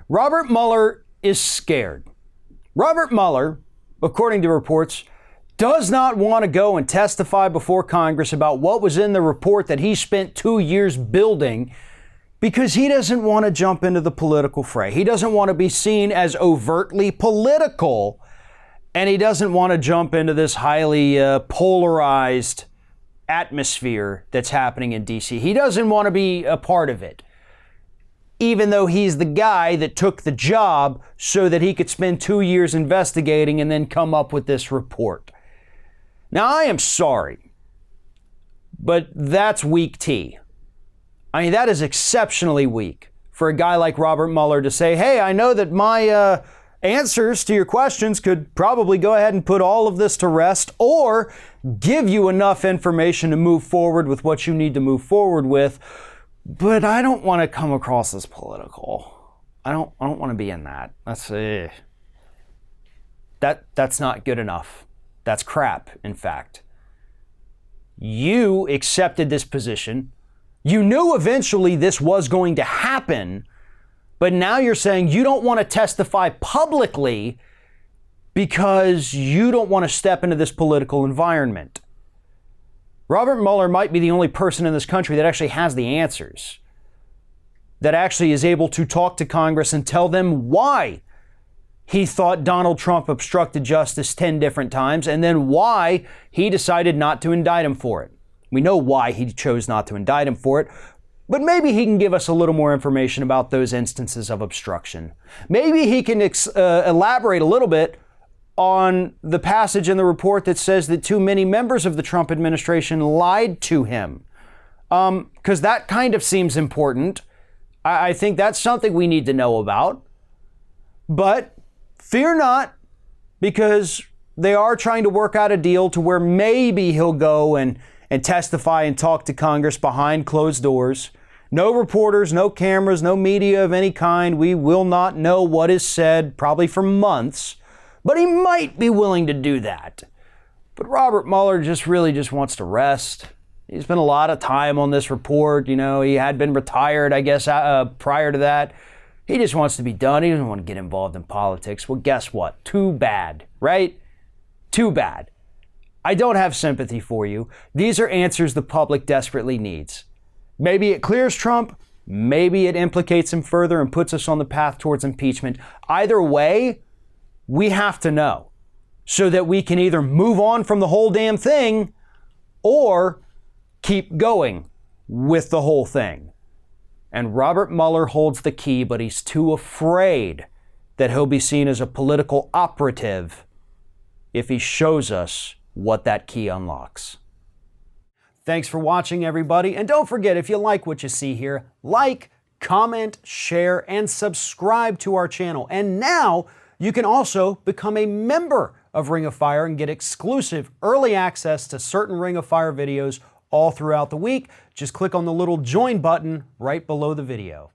Robert Mueller is scared. Robert Mueller, according to reports, does not want to go and testify before Congress about what was in the report that he spent 2 years building because he doesn't want to jump into the political fray. He doesn't want to be seen as overtly political, and he doesn't want to jump into this highly polarized atmosphere that's happening in D.C. He doesn't want to be a part of it, even though he's the guy that took the job so that he could spend 2 years investigating and then come up with this report. Now, I am sorry, but that's weak tea. I mean, that is exceptionally weak for a guy like Robert Mueller to say, hey, I know that my answers to your questions could probably go ahead and put all of this to rest or give you enough information to move forward with what you need to move forward with. But I don't want to come across as political. I don't want to be in that. That's not good enough. That's crap, in fact. You accepted this position. You knew eventually this was going to happen, but now you're saying you don't want to testify publicly because you don't want to step into this political environment. Robert Mueller might be the only person in this country that actually has the answers, that actually is able to talk to Congress and tell them why he thought Donald Trump obstructed justice 10 different times, and then why he decided not to indict him for it. We know why he chose not to indict him for it, but maybe he can give us a little more information about those instances of obstruction. Maybe he can elaborate a little bit on the passage in the report that says that too many members of the Trump administration lied to him. Because that kind of seems important. I think that's something we need to know about. But fear not, because they are trying to work out a deal to where maybe he'll go and testify and talk to Congress behind closed doors. No reporters, no cameras, no media of any kind. We will not know what is said probably for months. But he might be willing to do that. But Robert Mueller really wants to rest. He spent a lot of time on this report. You know, he had been retired, I guess, prior to that. He just wants to be done. He doesn't want to get involved in politics. Well, guess what? Too bad, right? Too bad. I don't have sympathy for you. These are answers the public desperately needs. Maybe it clears Trump. Maybe it implicates him further and puts us on the path towards impeachment. Either way, we have to know so that we can either move on from the whole damn thing or keep going with the whole thing. And Robert Mueller holds the key, but he's too afraid that he'll be seen as a political operative if he shows us what that key unlocks. Thanks for watching, everybody. And don't forget, if you like what you see here, like, comment, share, and subscribe to our channel. And now you can also become a member of Ring of Fire and get exclusive early access to certain Ring of Fire videos all throughout the week. Just click on the little join button right below the video.